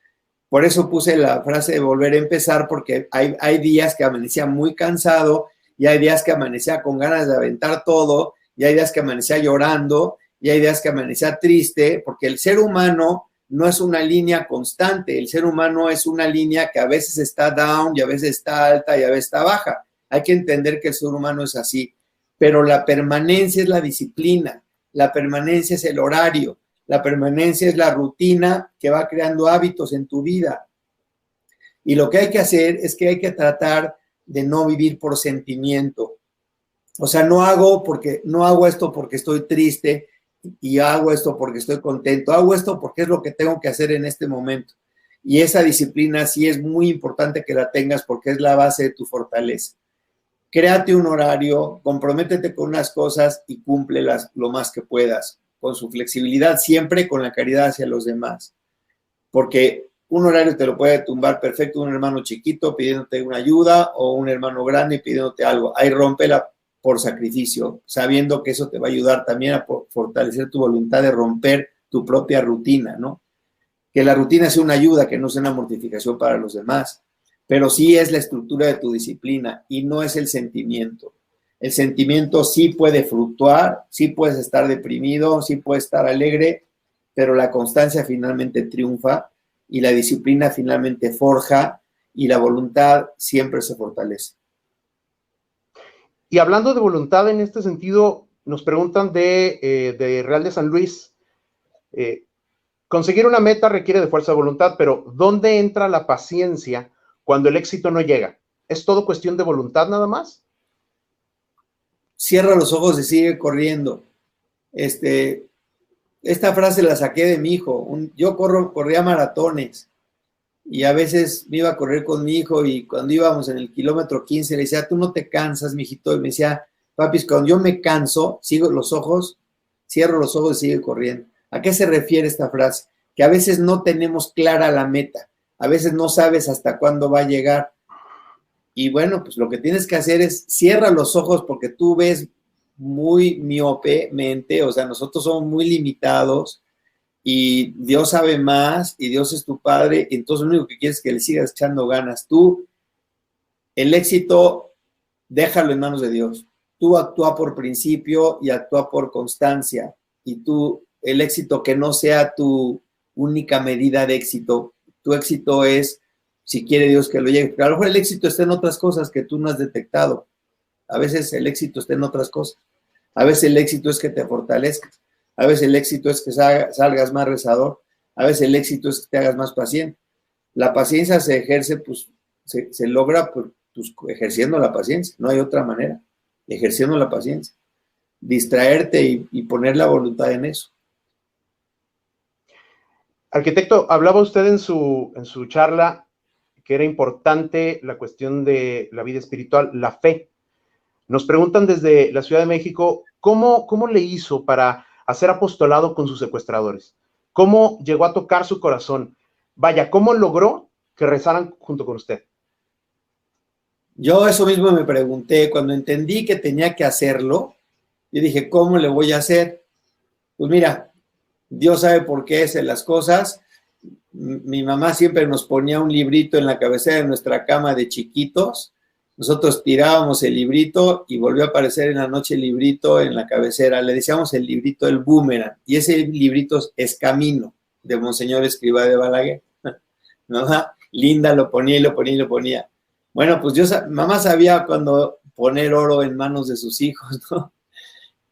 Por eso puse la frase de volver a empezar, porque hay días que amanecía muy cansado y hay días que amanecía con ganas de aventar todo y hay días que amanecía llorando y hay días que amanecía triste, porque el ser humano no es una línea constante, el ser humano es una línea que a veces está down y a veces está alta y a veces está baja. Hay que entender que el ser humano es así, pero la permanencia es la disciplina, la permanencia es el horario, La permanencia es la rutina que va creando hábitos en tu vida. Y lo que hay que hacer es que hay que tratar de no vivir por sentimiento. O sea, no hago esto porque estoy triste y hago esto porque estoy contento. Hago esto porque es lo que tengo que hacer en este momento. Y esa disciplina sí es muy importante que la tengas porque es la base de tu fortaleza. Créate un horario, comprométete con unas cosas y cúmplelas lo más que puedas, con su flexibilidad, siempre con la caridad hacia los demás. Porque un horario te lo puede tumbar perfecto un hermano chiquito pidiéndote una ayuda o un hermano grande pidiéndote algo. Ahí rómpela por sacrificio, sabiendo que eso te va a ayudar también a fortalecer tu voluntad de romper tu propia rutina, ¿no? Que la rutina sea una ayuda, que no sea una mortificación para los demás, pero sí es la estructura de tu disciplina y no es el sentimiento. El sentimiento sí puede fluctuar, sí puedes estar deprimido, sí puedes estar alegre, pero la constancia finalmente triunfa y la disciplina finalmente forja y la voluntad siempre se fortalece. Y hablando de voluntad en este sentido, nos preguntan de Real de San Luis, conseguir una meta requiere de fuerza de voluntad, pero ¿dónde entra la paciencia cuando el éxito no llega? ¿Es todo cuestión de voluntad nada más? Cierra los ojos y sigue corriendo. Esta frase la saqué de mi hijo. Yo corría maratones y a veces me iba a correr con mi hijo y cuando íbamos en el kilómetro 15 le decía, tú no te cansas, mijito, y me decía, papi, cuando yo me canso, cierro los ojos y sigue corriendo. ¿A qué se refiere esta frase? Que a veces no tenemos clara la meta, a veces no sabes hasta cuándo va a llegar. Y bueno, pues lo que tienes que hacer es cierra los ojos porque tú ves muy miopemente, o sea, nosotros somos muy limitados y Dios sabe más y Dios es tu Padre, entonces lo único que quieres es que le sigas echando ganas. Tú, el éxito, déjalo en manos de Dios. Tú actúa por principio y actúa por constancia y tú, el éxito que no sea tu única medida de éxito. Tu éxito es, si quiere Dios que lo llegue. Pero a lo mejor el éxito está en otras cosas que tú no has detectado. A veces el éxito está en otras cosas. A veces el éxito es que te fortalezcas. A veces el éxito es que salgas más rezador. A veces el éxito es que te hagas más paciente. La paciencia se ejerce, pues, se logra pues, ejerciendo la paciencia. No hay otra manera. Ejerciendo la paciencia. Distraerte y poner la voluntad en eso. Arquitecto, hablaba usted en su charla que era importante la cuestión de la vida espiritual, la fe. Nos preguntan desde la Ciudad de México, ¿cómo le hizo para hacer apostolado con sus secuestradores? ¿Cómo llegó a tocar su corazón? Vaya, ¿cómo logró que rezaran junto con usted? Yo eso mismo me pregunté, cuando entendí que tenía que hacerlo, yo dije, ¿cómo le voy a hacer? Pues mira, Dios sabe por qué hacen las cosas. Mi mamá siempre nos ponía un librito en la cabecera de nuestra cama de chiquitos. Nosotros tirábamos el librito y volvió a aparecer en la noche el librito en la cabecera. Le decíamos el librito el boomerang. Y ese librito es Camino, de Monseñor Escrivá de Balaguer. Mamá linda lo ponía y lo ponía y lo ponía. Bueno, pues mamá sabía cuándo poner oro en manos de sus hijos, ¿no?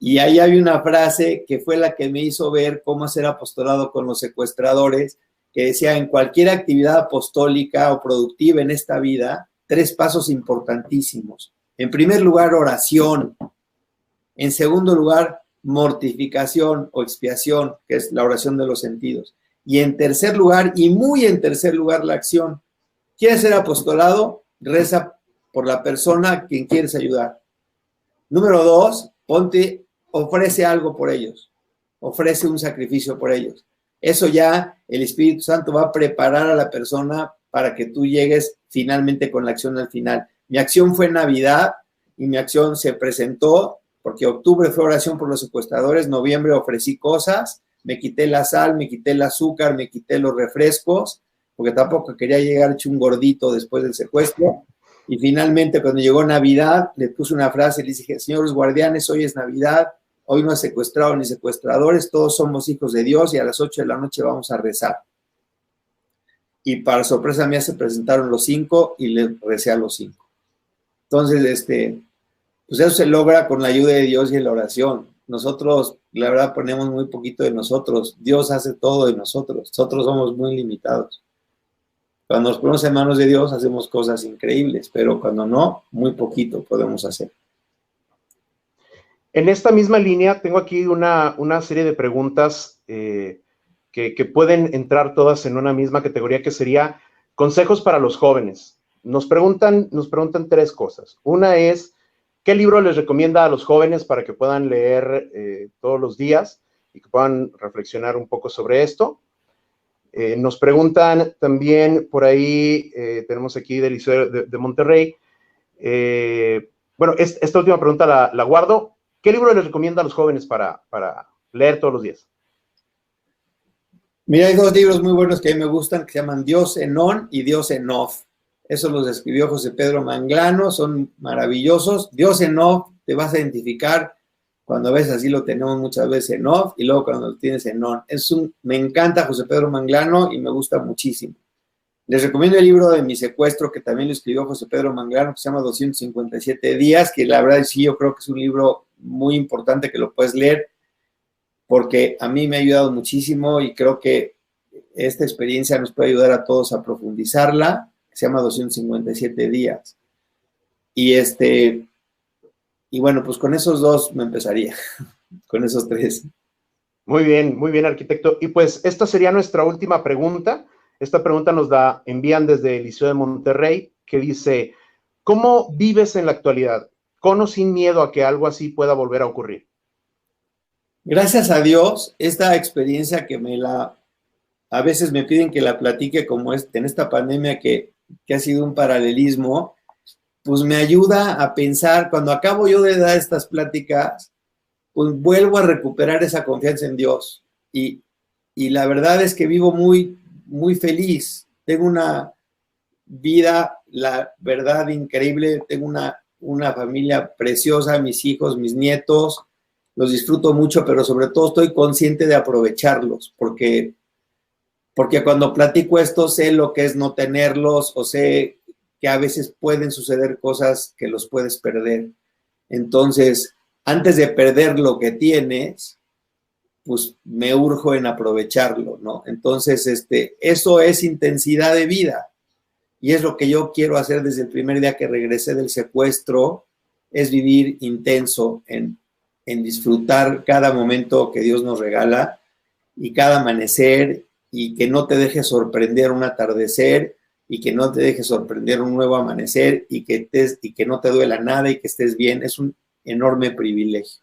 Y ahí hay una frase que fue la que me hizo ver cómo hacer apostolado con los secuestradores, que decía, en cualquier actividad apostólica o productiva en esta vida, 3 pasos importantísimos. En primer lugar, oración. En segundo lugar, mortificación o expiación, que es la oración de los sentidos. Y en tercer lugar, y muy en tercer lugar, la acción. ¿Quieres ser apostolado? Reza por la persona a quien quieres ayudar. Número 2, ofrece algo por ellos. Ofrece un sacrificio por ellos. Eso ya el Espíritu Santo va a preparar a la persona para que tú llegues finalmente con la acción al final. Mi acción fue Navidad y mi acción se presentó porque octubre fue oración por los secuestradores, noviembre ofrecí cosas, me quité la sal, me quité el azúcar, me quité los refrescos, porque tampoco quería llegar hecho un gordito después del secuestro. Y finalmente, cuando llegó Navidad, le puse una frase, le dije, señores guardianes, hoy es Navidad, hoy no hay secuestrado ni secuestradores, todos somos hijos de Dios y a las 8 de la noche vamos a rezar. Y para sorpresa mía se presentaron los 5 y le recé a los 5. Entonces, pues eso se logra con la ayuda de Dios y en la oración. nosotros, la verdad, ponemos muy poquito de nosotros. Dios hace todo de nosotros. Nosotros somos muy limitados. Cuando nos ponemos en manos de Dios, hacemos cosas increíbles, pero cuando no, muy poquito podemos hacer. En esta misma línea, tengo aquí una serie de preguntas que pueden entrar todas en una misma categoría, que sería consejos para los jóvenes. Nos preguntan 3 cosas. Una es, ¿qué libro les recomienda a los jóvenes para que puedan leer todos los días y que puedan reflexionar un poco sobre esto? Nos preguntan también por ahí, tenemos aquí del Liceo de Monterrey. Bueno, esta última pregunta la guardo. ¿Qué libro les recomienda a los jóvenes para leer todos los días? Mira, hay 2 libros muy buenos que a mí me gustan, que se llaman Dios en On y Dios en Off. Esos los escribió José Pedro Manglano, son maravillosos. Dios en Off, te vas a identificar cuando ves, así lo tenemos muchas veces en Off, y luego cuando lo tienes en On. Me encanta José Pedro Manglano y me gusta muchísimo. Les recomiendo el libro de Mi Secuestro, que también lo escribió José Pedro Manglano, que se llama 257 días, que la verdad sí, yo creo que es un libro muy importante que lo puedes leer, porque a mí me ha ayudado muchísimo y creo que esta experiencia nos puede ayudar a todos a profundizarla, que se llama 257 días. Y bueno, pues con esos 2 me empezaría, con esos 3. Muy bien, arquitecto. Y pues esta sería nuestra última pregunta. Esta pregunta nos la envían desde el Liceo de Monterrey, que dice, ¿cómo vives en la actualidad? ¿Con o sin miedo a que algo así pueda volver a ocurrir? Gracias a Dios, esta experiencia a veces me piden que la platique como en esta pandemia que ha sido un paralelismo, pues me ayuda a pensar, cuando acabo yo de dar estas pláticas, pues vuelvo a recuperar esa confianza en Dios. Y la verdad es que vivo muy, muy feliz. Tengo una vida, la verdad, increíble. Tengo una familia preciosa, mis hijos, mis nietos. Los disfruto mucho, pero sobre todo estoy consciente de aprovecharlos, porque cuando platico esto sé lo que es no tenerlos, o sé que a veces pueden suceder cosas que los puedes perder. Entonces, antes de perder lo que tienes, pues me urjo en aprovecharlo, ¿no? Entonces, eso es intensidad de vida, y es lo que yo quiero hacer desde el primer día que regresé del secuestro, es vivir intenso en disfrutar cada momento que Dios nos regala y cada amanecer, y que no te deje sorprender un atardecer, y que no te deje sorprender un nuevo amanecer, y que no te duela nada y que estés bien. Es un enorme privilegio.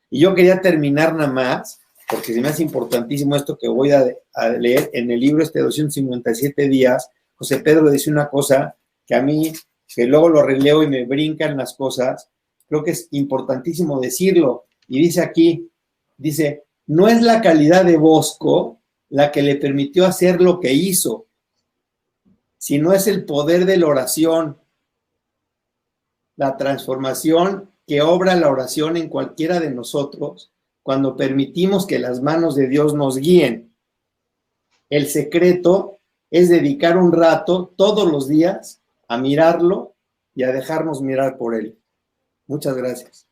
Y yo quería terminar nada más, porque se me hace importantísimo esto que voy a leer en el libro 257 días. José Pedro dice una cosa que a mí, que luego lo releo y me brincan las cosas, creo que es importantísimo decirlo. Y dice aquí, no es la calidad de Bosco la que le permitió hacer lo que hizo, sino es el poder de la oración, la transformación que obra la oración en cualquiera de nosotros cuando permitimos que las manos de Dios nos guíen. El secreto es dedicar un rato todos los días a mirarlo y a dejarnos mirar por él. Muchas gracias.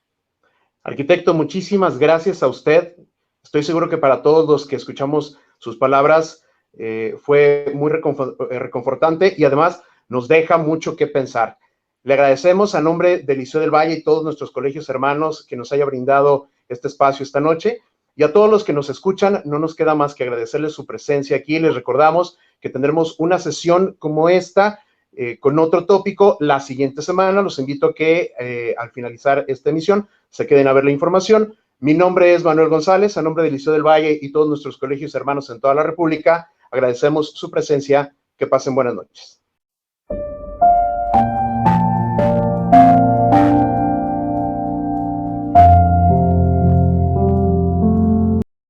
Arquitecto, muchísimas gracias a usted. Estoy seguro que para todos los que escuchamos sus palabras fue muy reconfortante, y además nos deja mucho que pensar. Le agradecemos a nombre del Liceo del Valle y todos nuestros colegios hermanos que nos haya brindado este espacio esta noche, y a todos los que nos escuchan, no nos queda más que agradecerles su presencia aquí. Les recordamos que tendremos una sesión como esta con otro tópico la siguiente semana. Los invito a que al finalizar esta emisión se queden a ver la información. Mi nombre es Manuel González, a nombre del Liceo del Valle y todos nuestros colegios hermanos en toda la República, agradecemos su presencia. Que pasen buenas noches.